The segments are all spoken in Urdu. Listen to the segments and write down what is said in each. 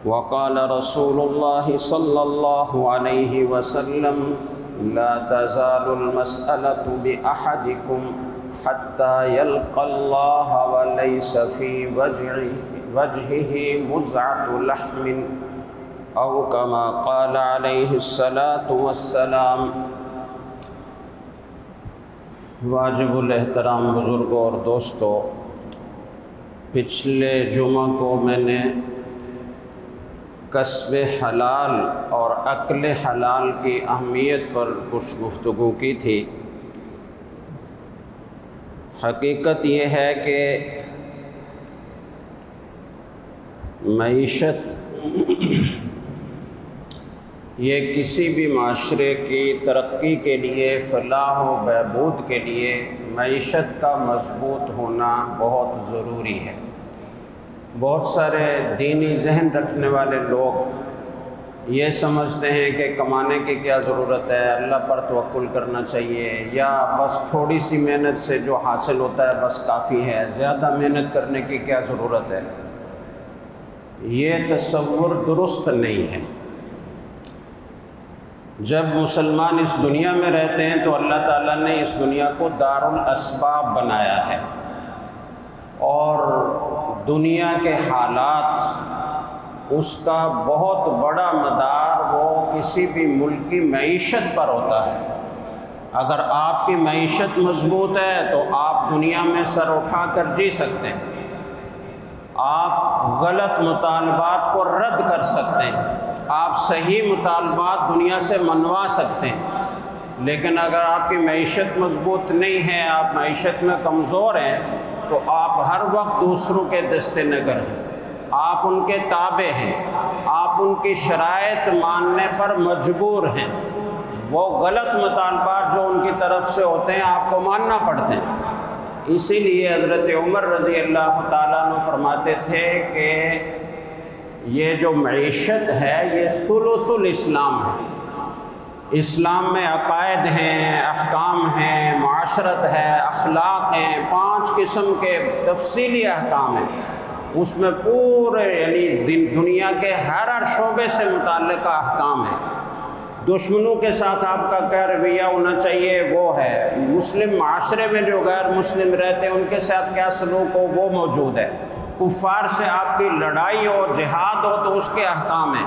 وقال رسول الله صلى الله عليه وسلم لا تزال المسألة بأحدكم حتى يلقى الله وليس في وجهه مزعة لحم أو كما قال عليه الصلاة والسلام۔ واجب الاحترام بزرگوں اور دوستوں، پچھلے جمعہ کو میں نے کسب حلال اور اکل حلال کی اہمیت پر کچھ گفتگو کی تھی۔ حقیقت یہ ہے کہ معیشت یہ کسی بھی معاشرے کی ترقی کے لیے، فلاح و بہبود کے لیے معیشت کا مضبوط ہونا بہت ضروری ہے۔ بہت سارے دینی ذہن رکھنے والے لوگ یہ سمجھتے ہیں کہ کمانے کی کیا ضرورت ہے، اللہ پر توکل کرنا چاہیے، یا بس تھوڑی سی محنت سے جو حاصل ہوتا ہے بس کافی ہے، زیادہ محنت کرنے کی کیا ضرورت ہے۔ یہ تصور درست نہیں ہے۔ جب مسلمان اس دنیا میں رہتے ہیں تو اللہ تعالیٰ نے اس دنیا کو دار الاسباب بنایا ہے، اور دنیا کے حالات اس کا بہت بڑا مدار وہ کسی بھی ملک کی معیشت پر ہوتا ہے۔ اگر آپ کی معیشت مضبوط ہے تو آپ دنیا میں سر اٹھا کر جی سکتے ہیں، آپ غلط مطالبات کو رد کر سکتے ہیں، آپ صحیح مطالبات دنیا سے منوا سکتے ہیں۔ لیکن اگر آپ کی معیشت مضبوط نہیں ہے، آپ معیشت میں کمزور ہیں، تو آپ ہر وقت دوسروں کے دست نگر ہیں، آپ ان کے تابع ہیں، آپ ان کی شرائط ماننے پر مجبور ہیں۔ وہ غلط مطالبات جو ان کی طرف سے ہوتے ہیں آپ کو ماننا پڑتے ہیں۔ اسی لیے حضرت عمر رضی اللہ تعالیٰ عنہ فرماتے تھے کہ یہ جو معیشت ہے یہ ثلث الاسلام ہے۔ اسلام میں عقائد ہیں، احکام ہیں، معاشرت ہے، اخلاق ہیں، 5 قسم کے تفصیلی احکام ہیں۔ اس میں پورے یعنی دنیا کے ہر شعبے سے متعلقہ احکام ہیں۔ دشمنوں کے ساتھ آپ کا کیا رویہ ہونا چاہیے وہ ہے، مسلم معاشرے میں جو غیر مسلم رہتے ہیں ان کے ساتھ کیا سلوک ہو وہ موجود ہے، کفار سے آپ کی لڑائی ہو، جہاد ہو تو اس کے احکام ہیں،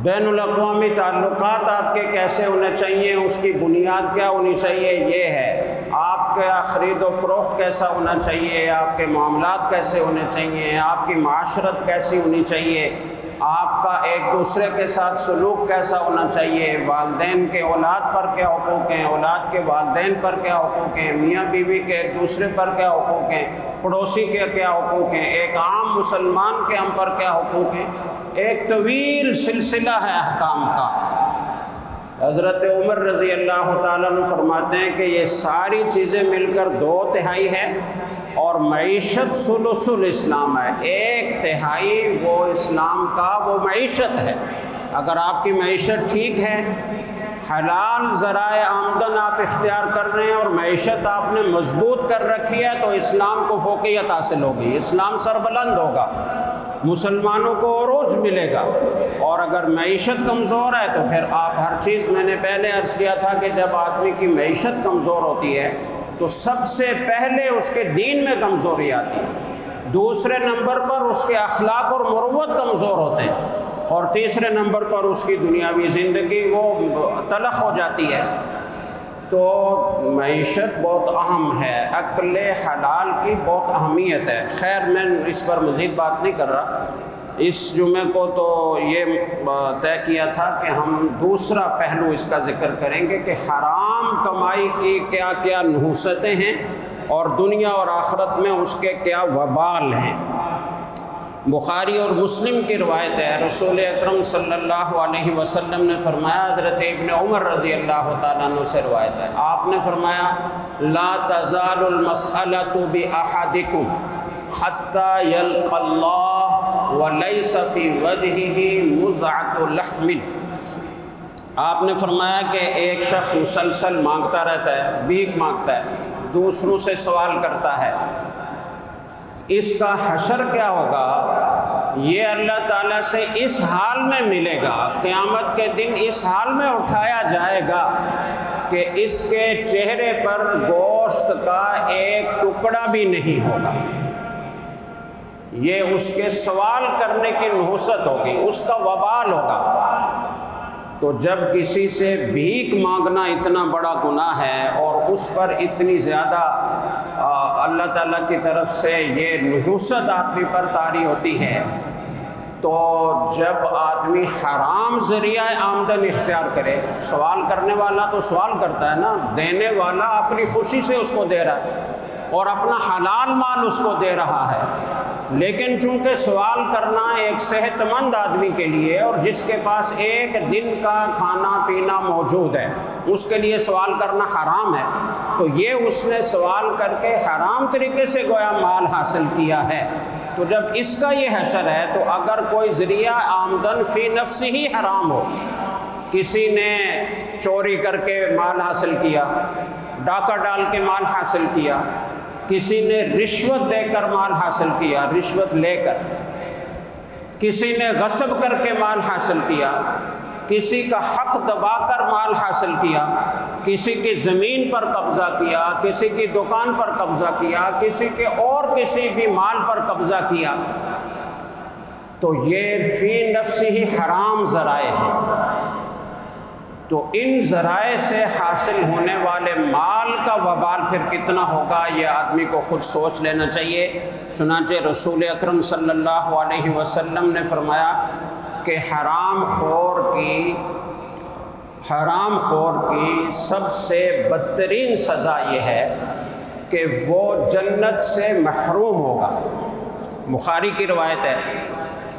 بین الاقوامی تعلقات آپ کے کیسے ہونے چاہیے، اس کی بنیاد کیا ہونی چاہیے یہ ہے، آپ کا خرید و فروخت کیسا ہونا چاہیے، آپ کے معاملات کیسے ہونے چاہیے، آپ کی معاشرت کیسی ہونی چاہیے، آپ کا ایک دوسرے کے ساتھ سلوک کیسا ہونا چاہیے، والدین کے اولاد پر کیا حقوق ہیں، اولاد کے والدین پر کیا حقوق ہیں، میاں بیوی کے ایک دوسرے پر کیا حقوق ہیں، پڑوسی کے کیا حقوق ہیں، ایک عام مسلمان کے ہم پر کیا حقوق ہیں۔ ایک طویل سلسلہ ہے احکام کا۔ حضرت عمر رضی اللہ تعالیٰ عنہ فرماتے ہیں کہ یہ ساری چیزیں مل کر 2/3 ہے، اور معیشت ثلث الاسلام ہے، 1/3 وہ اسلام کا وہ معیشت ہے۔ اگر آپ کی معیشت ٹھیک ہے، حلال ذرائع آمدن آپ اختیار کر رہے ہیں اور معیشت آپ نے مضبوط کر رکھی ہے تو اسلام کو فوقیت حاصل ہوگی، اسلام سربلند ہوگا، مسلمانوں کو عروج ملے گا۔ اور اگر معیشت کمزور ہے تو پھر آپ ہر چیز، میں نے پہلے عرض کیا تھا کہ جب آدمی کی معیشت کمزور ہوتی ہے تو سب سے پہلے اس کے دین میں کمزوری آتی ہے، دوسرے نمبر پر اس کے اخلاق اور مروت کمزور ہوتے ہیں، اور تیسرے نمبر پر اس کی دنیاوی زندگی وہ تلخ ہو جاتی ہے۔ تو معیشت بہت اہم ہے، اکل حلال کی بہت اہمیت ہے۔ خیر میں اس پر مزید بات نہیں کر رہا، اس جمعے کو تو یہ طے کیا تھا کہ ہم دوسرا پہلو اس کا ذکر کریں گے کہ حرام کمائی کی کیا کیا نحوستیں ہیں اور دنیا اور آخرت میں اس کے کیا وبال ہیں۔ بخاری اور مسلم کی روایت ہے، رسول اکرم صلی اللہ علیہ وسلم نے فرمایا، حضرت ابن عمر رضی اللہ تعالیٰ عنہ سے روایت ہے، آپ نے فرمایا لا تزال المسألة بأحدكم حتى يلقى الله وليس في وجهه مزعة لحم۔ آپ نے فرمایا کہ ایک شخص مسلسل مانگتا رہتا ہے، بھیک مانگتا ہے، دوسروں سے سوال کرتا ہے، اس کا حشر کیا ہوگا یہ اللہ تعالیٰ سے اس حال میں ملے گا، قیامت کے دن اس حال میں اٹھایا جائے گا کہ اس کے چہرے پر گوشت کا ایک ٹکڑا بھی نہیں ہوگا۔ یہ اس کے سوال کرنے کی نحوست ہوگی، اس کا وبال ہوگا۔ تو جب کسی سے بھیک مانگنا اتنا بڑا گناہ ہے اور اس پر اتنی زیادہ اللہ تعالیٰ کی طرف سے یہ نحوست آدمی پر طاری ہوتی ہے، تو جب آدمی حرام ذریعہ آمدن اختیار کرے، سوال کرنے والا تو سوال کرتا ہے نا، دینے والا اپنی خوشی سے اس کو دے رہا ہے اور اپنا حلال مال اس کو دے رہا ہے، لیکن چونکہ سوال کرنا ایک صحت مند آدمی کے لیے اور جس کے پاس ایک دن کا کھانا پینا موجود ہے، اس کے لیے سوال کرنا حرام ہے، تو یہ اس نے سوال کر کے حرام طریقے سے گویا مال حاصل کیا ہے۔ تو جب اس کا یہ حشر ہے، تو اگر کوئی ذریعہ آمدن فی نفس ہی حرام ہو، کسی نے چوری کر کے مال حاصل کیا، ڈاکہ ڈال کے مال حاصل کیا، کسی نے رشوت دے کر مال حاصل کیا، رشوت لے کر، کسی نے غصب کر کے مال حاصل کیا، کسی کا حق دبا کر مال حاصل کیا، کسی کی زمین پر قبضہ کیا، کسی کی دکان پر قبضہ کیا، کسی کے اور کسی بھی مال پر قبضہ کیا، تو یہ فی نفس ہی حرام ذرائع ہیں۔ تو ان ذرائع سے حاصل ہونے والے مال کا وبال پھر کتنا ہوگا، یہ آدمی کو خود سوچ لینا چاہیے۔ چنانچہ رسول اکرم صلی اللہ علیہ وسلم نے فرمایا کہ حرام خور کی سب سے بدترین سزا یہ ہے کہ وہ جنت سے محروم ہوگا۔ بخاری کی روایت ہے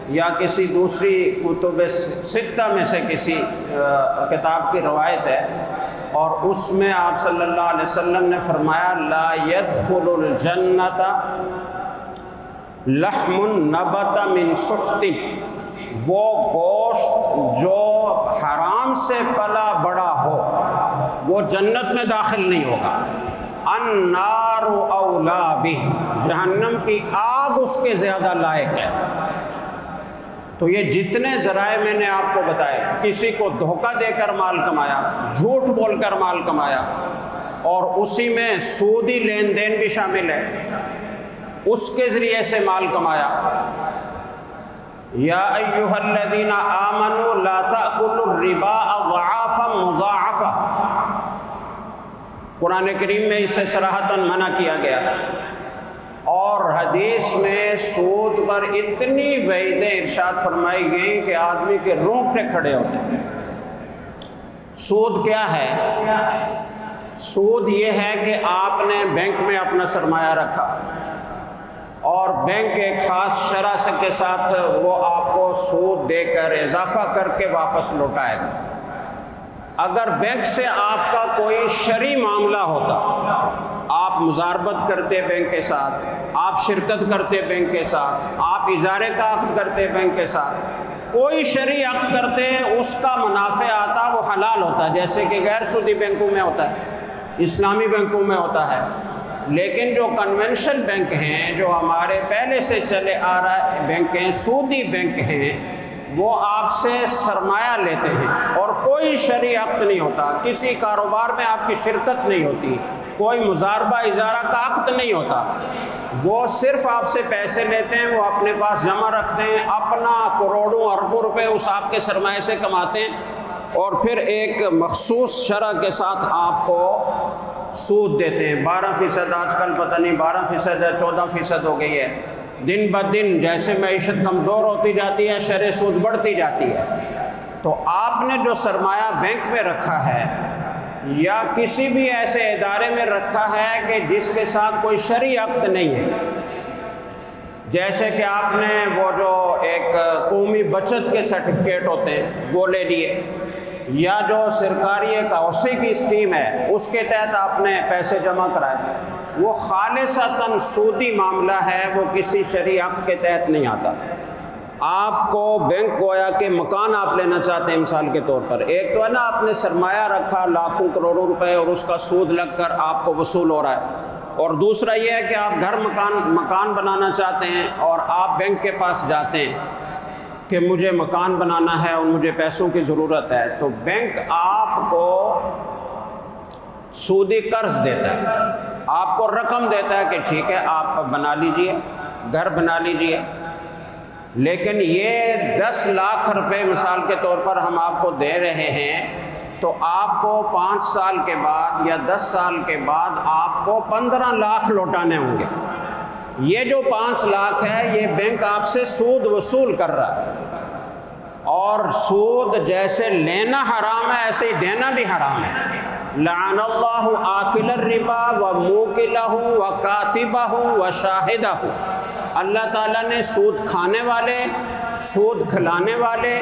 یا کسی دوسری کتب ستہ میں سے کسی کتاب کی روایت ہے، اور اس میں آپ صلی اللہ علیہ وسلم نے فرمایا لا يدخل الجنت لحم نبت من سخط، وہ گوشت جو حرام سے پلا بڑا ہو وہ جنت میں داخل نہیں ہوگا۔ النار اولا بہ، جہنم کی آگ اس کے زیادہ لائق ہے۔ تو یہ جتنے ذرائع میں نے آپ کو بتائے، کسی کو دھوکہ دے کر مال کمایا، جھوٹ بول کر مال کمایا، اور اسی میں سودی لین دین بھی شامل ہے، اس کے ذریعے سے مال کمایا۔ یا ایھا الذین آمنوا لا تأکلوا الربا اضعافا مضاعفا، قرآن کریم میں اسے صراحتاً منع کیا گیا، اور حدیث میں سود پر اتنی وعیدیں ارشاد فرمائی گئیں کہ آدمی کے رونگٹے کھڑے ہوتے ہیں۔ سود کیا ہے؟ سود یہ ہے کہ آپ نے بینک میں اپنا سرمایہ رکھا اور بینک ایک خاص شرح کے ساتھ وہ آپ کو سود دے کر اضافہ کر کے واپس لوٹائے گا۔ اگر بینک سے آپ کا کوئی شرعی معاملہ ہوتا، آپ مزاربت کرتے بینک کے ساتھ، آپ شرکت کرتے بینک کے ساتھ، آپ اجارے کا عقد کرتے بینک کے ساتھ، کوئی شرعی عقد کرتے، اس کا منافع آتا وہ حلال ہوتا، جیسے کہ غیر سودی بینکوں میں ہوتا ہے، اسلامی بینکوں میں ہوتا ہے۔ لیکن جو کنونشنل بینک ہیں، جو ہمارے پہلے سے چلے آ رہے بینک ہیں، سودی بینک ہیں، وہ آپ سے سرمایہ لیتے ہیں اور کوئی شرعی عقد نہیں ہوتا، کسی کاروبار میں آپ کی شرکت نہیں ہوتی، کوئی مزاربہ اجارہ کا عقد نہیں ہوتا، وہ صرف آپ سے پیسے لیتے ہیں، وہ اپنے پاس جمع رکھتے ہیں، اپنا کروڑوں اربوں روپے اس آپ کے سرمایے سے کماتے ہیں، اور پھر ایک مخصوص شرح کے ساتھ آپ کو سود دیتے ہیں۔ 12%، آج کل پتہ نہیں 12% ہے، 14% ہو گئی ہے۔ دن بدن جیسے معیشت کمزور ہوتی جاتی ہے، شرح سود بڑھتی جاتی ہے۔ تو آپ نے جو سرمایہ بینک میں رکھا ہے یا کسی بھی ایسے ادارے میں رکھا ہے کہ جس کے ساتھ کوئی شرعی عقد نہیں ہے، جیسے کہ آپ نے وہ جو ایک قومی بچت کے سرٹیفکیٹ ہوتے ہیں وہ لے لیے، یا جو سرکاری ایک اوسیع کی اسکیم ہے اس کے تحت آپ نے پیسے جمع کرائے، وہ خالصتاً سودی معاملہ ہے، وہ کسی شرعی عقد کے تحت نہیں آتا۔ آپ کو بینک گویا کہ مکان آپ لینا چاہتے ہیں مثال کے طور پر، ایک تو ہے نا آپ نے سرمایہ رکھا لاکھوں کروڑوں روپے اور اس کا سود لگ کر آپ کو وصول ہو رہا ہے، اور دوسرا یہ ہے کہ آپ گھر مکان بنانا چاہتے ہیں اور آپ بینک کے پاس جاتے ہیں کہ مجھے مکان بنانا ہے اور مجھے پیسوں کی ضرورت ہے، تو بینک آپ کو سودی قرض دیتا ہے، آپ کو رقم دیتا ہے کہ ٹھیک ہے آپ بنا لیجئے، گھر بنا لیجئے، لیکن یہ 10 لاکھ روپے مثال کے طور پر ہم آپ کو دے رہے ہیں، تو آپ کو 5 سال کے بعد یا 10 سال کے بعد آپ کو 15 لاکھ لوٹانے ہوں گے۔ یہ جو 5 لاکھ ہے یہ بینک آپ سے سود وصول کر رہا ہے، اور سود جیسے لینا حرام ہے ایسے ہی دینا بھی حرام ہے۔ لعن اللہ آکل الربا وموکلہ وکاتبہ وشاہدہ، اللہ تعالیٰ نے سود کھانے والے، سود کھلانے والے،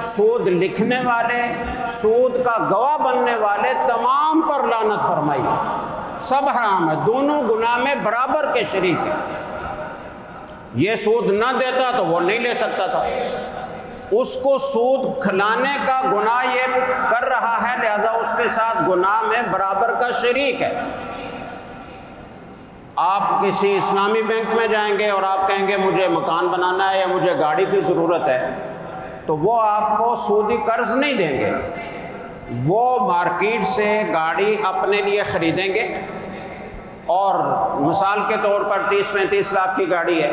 سود لکھنے والے، سود کا گواہ بننے والے تمام پر لعنت فرمائی، سب حرام ہے، دونوں گناہ میں برابر کے شریک ہیں۔ یہ سود نہ دیتا تو وہ نہیں لے سکتا تھا، اس کو سود کھلانے کا گناہ یہ کر رہا ہے، لہذا اس کے ساتھ گناہ میں برابر کا شریک ہے۔ آپ کسی اسلامی بینک میں جائیں گے اور آپ کہیں گے مجھے مکان بنانا ہے یا مجھے گاڑی کی ضرورت ہے، تو وہ آپ کو سودی قرض نہیں دیں گے، وہ مارکیٹ سے گاڑی اپنے لیے خریدیں گے، اور مثال کے طور پر 30-35 لاکھ کی گاڑی ہے،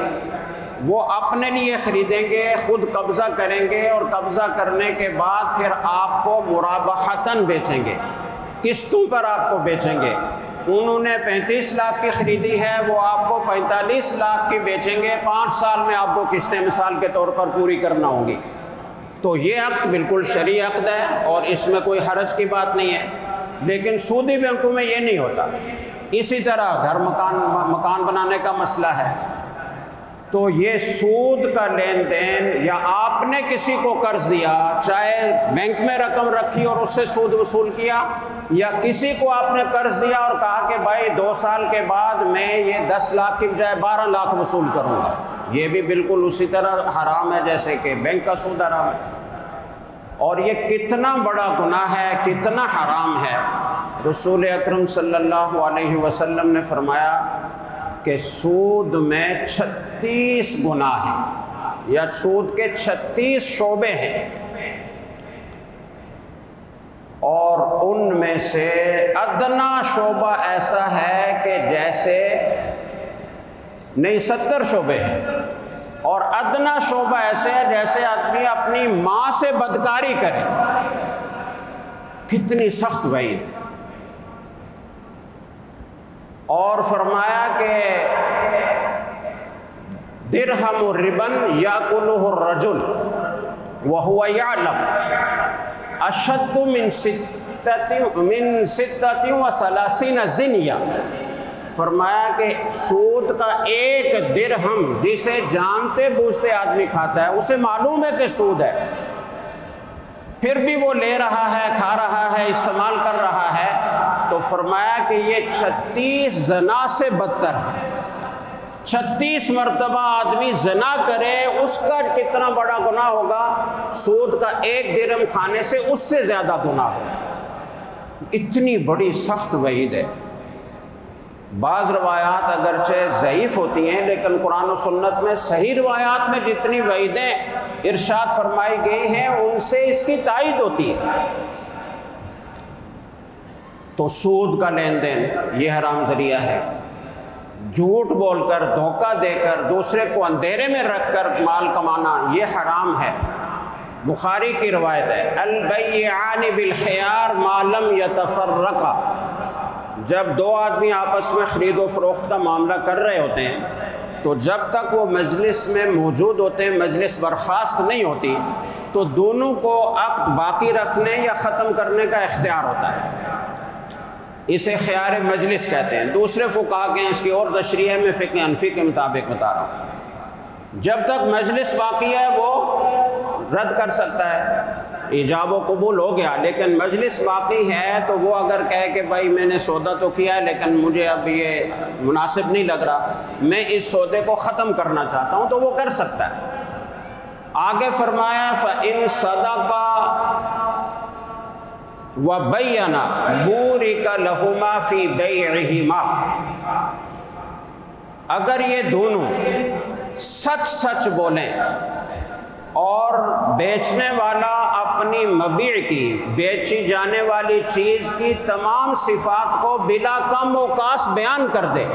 وہ اپنے لیے خریدیں گے، خود قبضہ کریں گے، اور قبضہ کرنے کے بعد پھر آپ کو مرابحتاً بیچیں گے، قسطوں پر آپ کو بیچیں گے۔ انہوں نے 35 لاکھ کی خریدی ہے، وہ آپ کو 45 لاکھ کی بیچیں گے، 5 سال میں آپ کو قسطیں مثال کے طور پر پوری کرنا ہوگی۔ تو یہ عقد بالکل شرعی عقد ہے اور اس میں کوئی حرج کی بات نہیں ہے، لیکن سودی بینکوں میں یہ نہیں ہوتا۔ اسی طرح گھر مکان بنانے کا مسئلہ ہے، تو یہ سود کا لین دین، یا آپ نے کسی کو قرض دیا، چاہے بینک میں رقم رکھی اور اس سے سود وصول کیا، یا کسی کو آپ نے قرض دیا اور کہا کہ بھائی 2 سال کے بعد میں یہ 10 لاکھ کی بجائے 12 لاکھ وصول کروں گا، یہ بھی بالکل اسی طرح حرام ہے جیسے کہ بینک کا سود حرام ہے۔ اور یہ کتنا بڑا گناہ ہے، کتنا حرام ہے، رسول اکرم صلی اللہ علیہ وسلم نے فرمایا کہ سود میں 36 گناہ ہیں، یا سود کے 36 شعبے ہیں، اور ان میں سے ادنا شعبہ ایسا ہے کہ جیسے نہیں 70 شعبے ہیں، اور ادنا شعبہ ایسے ہے جیسے آدمی اپنی ماں سے بدکاری کرے۔ کتنی سخت وعید۔ اور فرمایا کہ درہم ربن یاکلہ الرجل وہو یعلم اشد من 36 زنیہ۔ فرمایا کہ سود کا 1 درہم جسے جانتے بوجھتے آدمی کھاتا ہے، اسے معلوم ہے کہ سود ہے، پھر بھی وہ لے رہا ہے، کھا رہا ہے، استعمال کر رہا ہے، تو فرمایا کہ یہ 36 زنا سے بدتر ہے۔ 36 مرتبہ آدمی زنا کرے، اس کا کتنا بڑا گناہ ہوگا، سود کا 1 درہم کھانے سے اس سے زیادہ گناہ ہوگا۔ اتنی بڑی سخت وعید ہے۔ بعض روایات اگرچہ ضعیف ہوتی ہیں، لیکن قرآن و سنت میں صحیح روایات میں جتنی وعیدیں ارشاد فرمائی گئی ہیں ان سے اس کی تائید ہوتی ہے۔ تو سود کا لین دین یہ حرام ذریعہ ہے، جھوٹ بول کر، دھوکہ دے کر، دوسرے کو اندھیرے میں رکھ کر مال کمانا یہ حرام ہے۔ بخاری کی روایت ہے، البیعان بالخیار ما لم یتفرقا، جب 2 آدمی آپس میں خرید و فروخت کا معاملہ کر رہے ہوتے ہیں تو جب تک وہ مجلس میں موجود ہوتے ہیں، مجلس برخاست نہیں ہوتی، تو دونوں کو عقد باقی رکھنے یا ختم کرنے کا اختیار ہوتا ہے، اسے خیار مجلس کہتے ہیں۔ دوسرے فقہا کے اس کی اور تشریح ہے، میں فقہ حنفی کے مطابق بتا رہا ہوں۔ جب تک مجلس باقی ہے وہ رد کر سکتا ہے، ایجاب و قبول ہو گیا، لیکن مجلس باقی ہے تو وہ اگر کہے کہ بھائی میں نے سودا تو کیا ہے لیکن مجھے اب یہ مناسب نہیں لگ رہا، میں اس سودے کو ختم کرنا چاہتا ہوں، تو وہ کر سکتا ہے۔ آگے فرمایا فَإِن صَدَقَا وَبَيَّنَا بُورِكَ لَهُمَا فِي بَيْعِهِمَا، اگر یہ دونوں سچ سچ بولیں اور بیچنے والا اپنی مبیع کی، بیچی جانے والی چیز کی تمام صفات کو بلا کم و کاس بیان کر دے،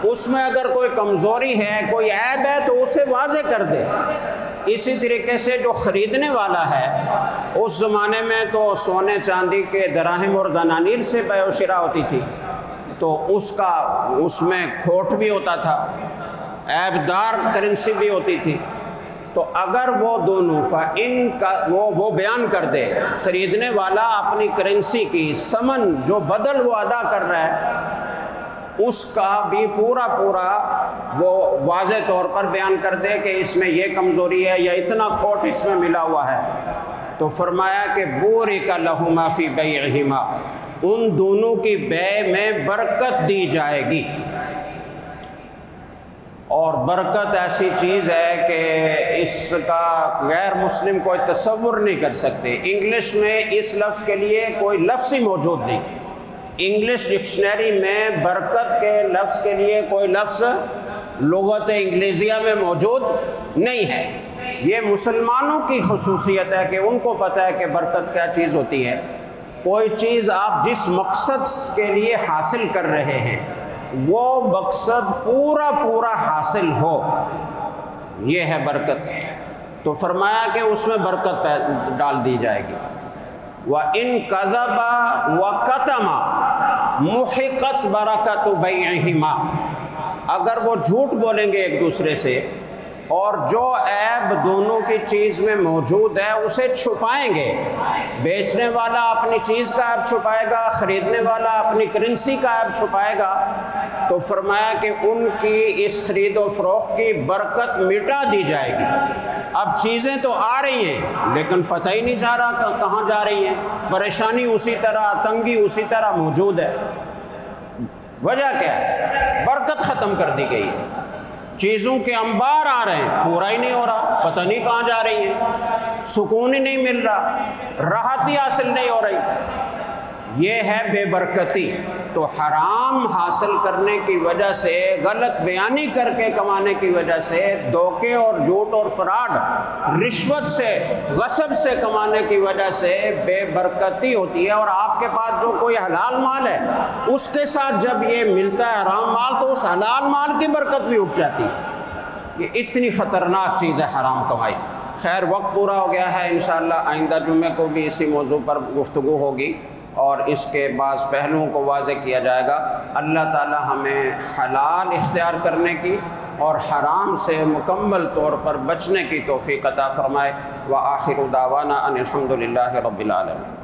اس میں اگر کوئی کمزوری ہے، کوئی عیب ہے تو اسے واضح کر دے۔ اسی طریقے سے جو خریدنے والا ہے، اس زمانے میں تو سونے چاندی کے دراہم اور دنانیر سے بیع و شراء ہوتی تھی، تو اس میں کھوٹ بھی ہوتا تھا، عیب دار کرنسی بھی ہوتی تھی۔ تو اگر وہ دونوں وہ بیان کر دے، خریدنے والا اپنی کرنسی کی ثمن جو بدل وہ ادا کر رہا ہے، اس کا بھی پورا وہ واضح طور پر بیان کر دے کہ اس میں یہ کمزوری ہے یا اتنا کھوٹ اس میں ملا ہوا ہے، تو فرمایا کہ بورک لہما فی بیعہما، ان دونوں کی بیع میں برکت دی جائے گی۔ اور برکت ایسی چیز ہے کہ اس کا غیر مسلم کوئی تصور نہیں کر سکتے۔ انگلش میں اس لفظ کے لیے کوئی لفظ ہی موجود نہیں، انگلش ڈکشنری میں برکت کے لفظ کے لیے کوئی لفظ لغت انگلیزیہ میں موجود نہیں ہے۔ یہ مسلمانوں کی خصوصیت ہے کہ ان کو پتہ ہے کہ برکت کیا چیز ہوتی ہے۔ کوئی چیز آپ جس مقصد کے لیے حاصل کر رہے ہیں وہ مقصد پورا حاصل ہو، یہ ہے برکت۔ تو فرمایا کہ اس میں برکت ڈال دی جائے گی۔ وَإِن كَذَبَ وَكَتَمَ مُحِقَتْ بَرَكَةُ بَيْعِهِمَا، اگر وہ جھوٹ بولیں گے ایک دوسرے سے اور جو عیب دونوں کی چیز میں موجود ہے اسے چھپائیں گے، بیچنے والا اپنی چیز کا عیب چھپائے گا، خریدنے والا اپنی کرنسی کا عیب چھپائے گا، تو فرمایا کہ ان کی اس خرید و فروخت کی برکت مٹا دی جائے گی۔ اب چیزیں تو آ رہی ہیں لیکن پتہ ہی نہیں جا رہا کہاں جا رہی ہیں، پریشانی اسی طرح، تنگی اسی طرح موجود ہے۔ وجہ کیا ہے؟ برکت ختم کر دی گئی ہے۔ چیزوں کے انبار آ رہے ہیں، پورا ہی نہیں ہو رہا، پتہ نہیں کہاں جا رہی ہیں، سکون ہی نہیں مل رہا، راحت ہی حاصل نہیں ہو رہی۔ یہ ہے بے برکتی۔ تو حرام حاصل کرنے کی وجہ سے، غلط بیانی کر کے کمانے کی وجہ سے، دھوکے اور جھوٹ اور فراڈ، رشوت سے، غصب سے کمانے کی وجہ سے بے برکتی ہوتی ہے۔ اور آپ کے پاس جو کوئی حلال مال ہے اس کے ساتھ جب یہ ملتا ہے حرام مال تو اس حلال مال کی برکت بھی اٹھ جاتی ہے۔ یہ اتنی خطرناک چیز ہے حرام کمائی۔ خیر، وقت پورا ہو گیا ہے، انشاءاللہ آئندہ جمعے کو بھی اسی موضوع پر گفتگو ہوگی اور اس کے بعض پہلوؤں کو واضح کیا جائے گا۔ اللہ تعالی ہمیں حلال اختیار کرنے کی اور حرام سے مکمل طور پر بچنے کی توفیق عطا فرمائے۔ وآخر دعوانا ان الحمد للہ رب العالمین۔